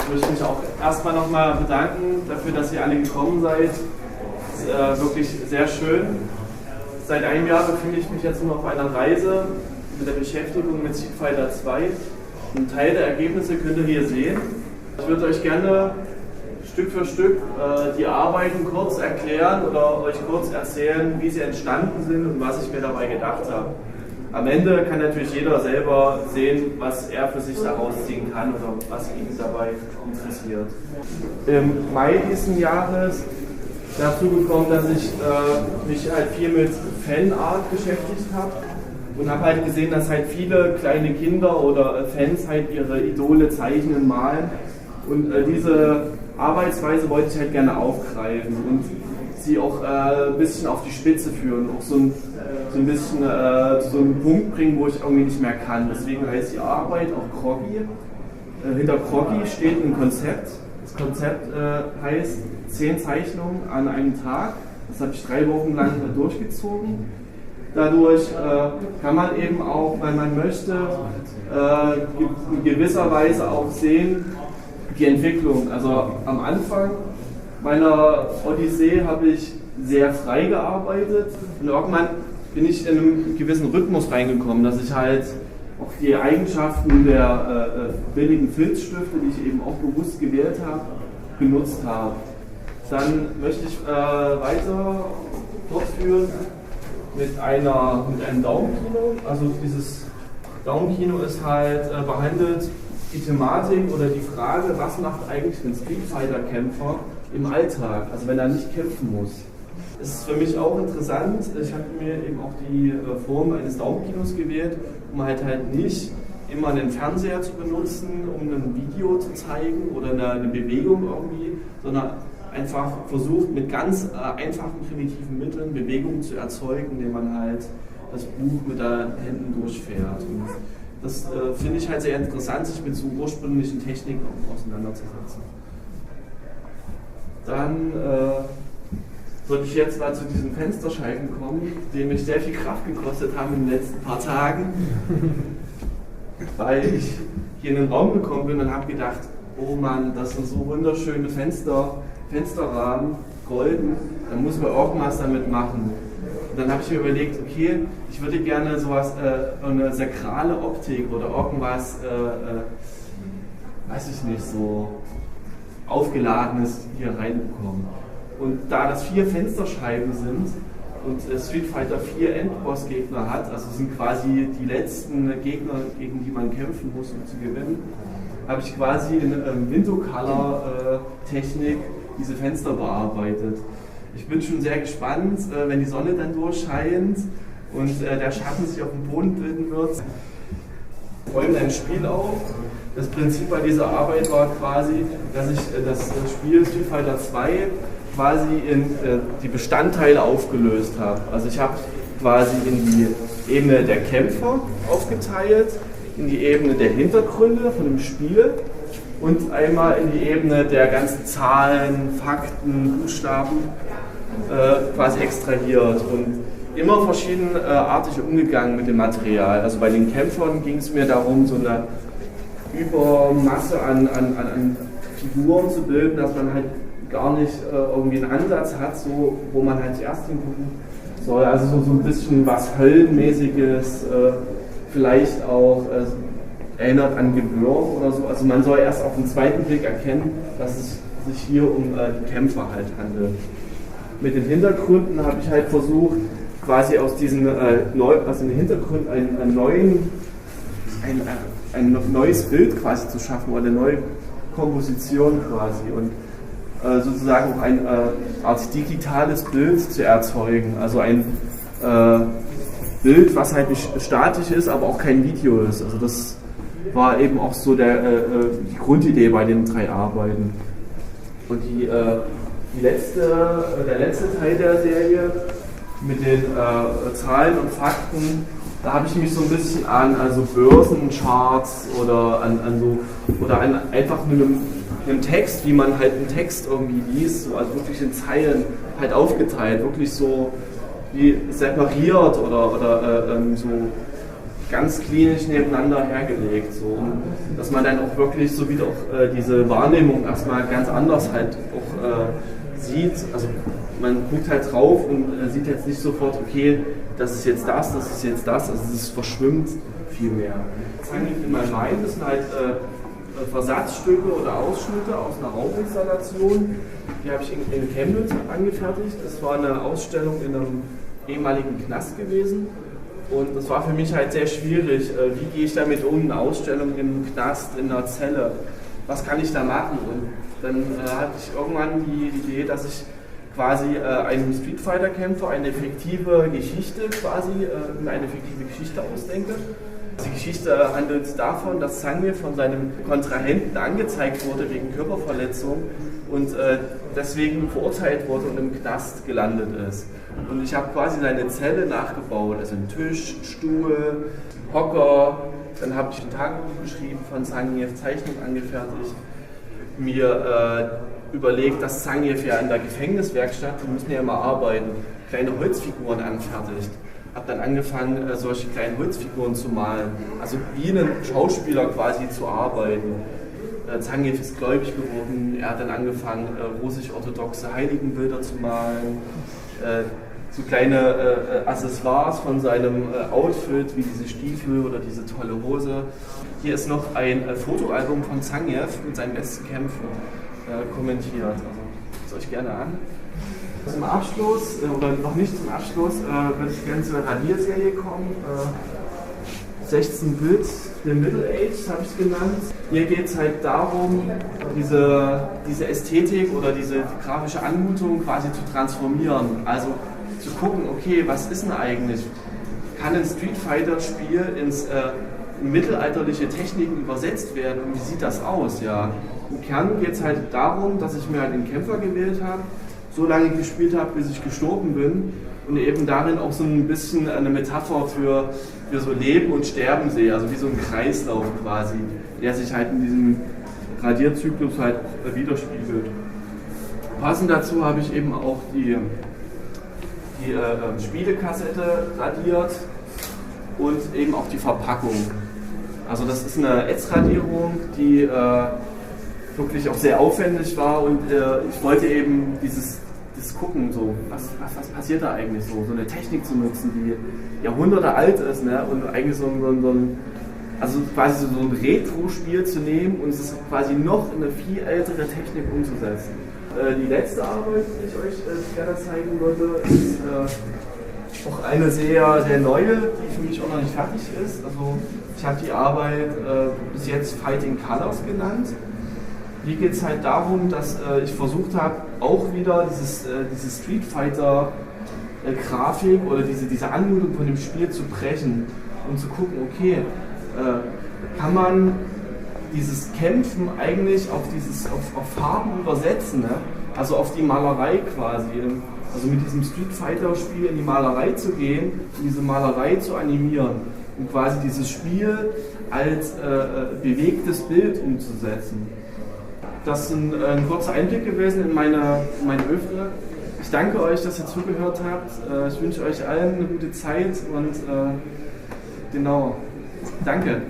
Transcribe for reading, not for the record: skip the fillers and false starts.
Ich möchte mich auch erstmal nochmal bedanken dafür, dass ihr alle gekommen seid. Es ist wirklich sehr schön. Seit einem Jahr befinde ich mich jetzt nur auf einer Reise mit der Beschäftigung mit Street Fighter 2. Ein Teil der Ergebnisse könnt ihr hier sehen. Ich würde euch gerne Stück für Stück die Arbeiten kurz erklären oder euch kurz erzählen, wie sie entstanden sind und was ich mir dabei gedacht habe. Am Ende kann natürlich jeder selber sehen, was er für sich daraus ziehen kann oder was ihn dabei interessiert. Im Mai diesen Jahres dazu gekommen, dass ich mich halt viel mit Fanart beschäftigt habe und habe halt gesehen, dass halt viele kleine Kinder oder Fans halt ihre Idole zeichnen, malen und diese Arbeitsweise wollte ich halt gerne aufgreifen und sie auch ein bisschen auf die Spitze führen, auch so ein bisschen zu so einem Punkt bringen, wo ich irgendwie nicht mehr kann. Deswegen heißt die Arbeit auch Groggy. Hinter Groggy steht ein Konzept. Das Konzept heißt 10 Zeichnungen an einem Tag. Das habe ich 3 Wochen lang durchgezogen. Dadurch kann man eben auch, wenn man möchte, in gewisser Weise auch sehen, die Entwicklung. Also am Anfang meiner Odyssee habe ich sehr frei gearbeitet und irgendwann bin ich in einen gewissen Rhythmus reingekommen, dass ich halt auch die Eigenschaften der billigen Filzstifte, die ich eben auch bewusst gewählt habe, genutzt habe. Dann möchte ich weiter fortführen mit einem Daumenkino. Also dieses Daumenkino ist halt behandelt die Thematik oder die Frage, was macht eigentlich ein Street Fighter Kämpfer im Alltag, also wenn er nicht kämpfen muss. Es ist für mich auch interessant, ich habe mir eben auch die Form eines Daumenkinos gewählt, um halt nicht immer einen Fernseher zu benutzen, um ein Video zu zeigen oder eine Bewegung irgendwie, sondern einfach versucht mit ganz einfachen, primitiven Mitteln Bewegungen zu erzeugen, indem man halt das Buch mit den Händen durchfährt. Und das finde ich halt sehr interessant, sich mit so ursprünglichen Techniken auseinanderzusetzen. Dann würde ich jetzt mal zu diesen Fensterscheiben kommen, die mich sehr viel Kraft gekostet haben in den letzten paar Tagen, weil ich hier in den Raum gekommen bin und habe gedacht, oh Mann, das sind so wunderschöne Fensterrahmen, golden, da muss man irgendwas damit machen. Und dann habe ich mir überlegt, okay, ich würde gerne sowas, eine sakrale Optik oder irgendwas, weiß ich nicht, so Aufgeladenes hier reinbekommen. Und da das 4 Fensterscheiben sind und Street Fighter 4 Endboss-Gegner hat, also sind quasi die letzten Gegner, gegen die man kämpfen muss, um zu gewinnen, habe ich quasi in Window-Color-Technik diese Fenster bearbeitet. Ich bin schon sehr gespannt, wenn die Sonne dann durchscheint und der Schatten sich auf dem Boden bilden wird. Wir räumen ein Spiel auf. Das Prinzip bei dieser Arbeit war quasi, dass ich das Spiel Street Fighter 2 quasi in die Bestandteile aufgelöst habe. Also ich habe quasi in die Ebene der Kämpfer aufgeteilt, in die Ebene der Hintergründe von dem Spiel und einmal in die Ebene der ganzen Zahlen, Fakten, Buchstaben quasi extrahiert und immer verschiedenartig umgegangen mit dem Material. Also bei den Kämpfern ging es mir darum, so eine Übermasse an Figuren zu bilden, dass man halt gar nicht irgendwie einen Ansatz hat, so, wo man halt zuerst hingucken soll. Also so ein bisschen was Höllenmäßiges, vielleicht auch erinnert an Gewürm oder so. Also man soll erst auf den zweiten Blick erkennen, dass es sich hier um die Kämpfer halt handelt. Mit den Hintergründen habe ich halt versucht, quasi aus diesen also in den Hintergrund ein neues Bild quasi zu schaffen oder eine neue Komposition quasi und sozusagen auch eine Art digitales Bild zu erzeugen, also ein Bild, was halt nicht statisch ist, aber auch kein Video ist. Also das war eben auch so die Grundidee bei den 3 Arbeiten. Und der letzte Teil der Serie mit den Zahlen und Fakten, da habe ich mich so ein bisschen an Börsencharts oder an einfach einem Text, wie man halt einen Text irgendwie liest, so, also wirklich in Zeilen halt aufgeteilt, wirklich so wie separiert oder so ganz klinisch nebeneinander hergelegt. So. Und dass man dann auch wirklich so wieder auch diese Wahrnehmung erstmal ganz anders halt auch sieht. Also man guckt halt drauf und sieht jetzt nicht sofort, okay, das ist jetzt das ist jetzt das. Also es verschwimmt viel mehr. In meinem Wein, das sind halt Versatzstücke oder Ausschnitte aus einer Rauminstallation. Die habe ich in Chemnitz angefertigt. Das war eine Ausstellung in einem ehemaligen Knast gewesen. Und das war für mich halt sehr schwierig. Wie gehe ich damit um? Eine Ausstellung in einem Knast, in einer Zelle. Was kann ich da machen? Und dann hatte ich irgendwann die Idee, dass ich quasi einem Street Fighter Kämpfer eine fiktive Geschichte ausdenke. Die Geschichte handelt davon, dass Zangief von seinem Kontrahenten angezeigt wurde wegen Körperverletzung und deswegen verurteilt wurde und im Knast gelandet ist. Und ich habe quasi seine Zelle nachgebaut, also einen Tisch, Stuhl, Hocker. Dann habe ich ein Tagebuch geschrieben von Zangief, Zeichnung angefertigt, mir überlegt, dass Zangief ja in der Gefängniswerkstatt, die müssen ja immer arbeiten, kleine Holzfiguren anfertigt. Habe dann angefangen, solche kleinen Holzfiguren zu malen, also wie ein Schauspieler quasi zu arbeiten. Zangief ist gläubig geworden, er hat dann angefangen, russisch-orthodoxe Heiligenbilder zu malen, so kleine Accessoires von seinem Outfit, wie diese Stiefel oder diese tolle Hose. Hier ist noch ein Fotoalbum von Zangief mit seinen besten Kämpfen kommentiert. Also schaut es euch gerne an. Zum Abschluss, oder noch nicht zum Abschluss, würde ich gerne zu einer Radierserie kommen. 16-Bit, The Middle Age habe ich es genannt. Hier geht es halt darum, diese Ästhetik oder diese grafische Anmutung quasi zu transformieren. Also zu gucken, okay, was ist denn eigentlich? Kann ein Street Fighter Spiel ins mittelalterliche Techniken übersetzt werden und wie sieht das aus? Ja? Im Kern geht es halt darum, dass ich mir halt den Kämpfer gewählt habe, so lange gespielt habe, bis ich gestorben bin und eben darin auch so ein bisschen eine Metapher für so Leben und Sterben sehe, also wie so ein Kreislauf quasi, der sich halt in diesem Radierzyklus halt widerspiegelt. Passend dazu habe ich eben auch die Spielekassette radiert und eben auch die Verpackung. Also das ist eine Ätzradierung, die wirklich auch sehr aufwendig war und ich wollte eben das gucken, so, was passiert da eigentlich so eine Technik zu nutzen, die Jahrhunderte alt ist, ne? Und eigentlich also quasi so ein Retro-Spiel zu nehmen und es quasi noch in eine viel ältere Technik umzusetzen. Die letzte Arbeit, die ich euch gerne zeigen wollte, ist auch eine sehr, sehr neue, die für mich auch noch nicht fertig ist. Also ich habe die Arbeit bis jetzt Fighting Colors genannt. Hier geht es halt darum, dass ich versucht habe, auch wieder diese Street Fighter Grafik oder diese Anmutung von dem Spiel zu brechen und zu gucken, okay, kann man dieses Kämpfen eigentlich auf Farben übersetzen, ne? Also auf die Malerei quasi. Also mit diesem Street Fighter Spiel in die Malerei zu gehen und diese Malerei zu animieren und quasi dieses Spiel als bewegtes Bild umzusetzen. Das ist ein kurzer Einblick gewesen in meine Œuvre. Ich danke euch, dass ihr zugehört habt. Ich wünsche euch allen eine gute Zeit und genau, danke.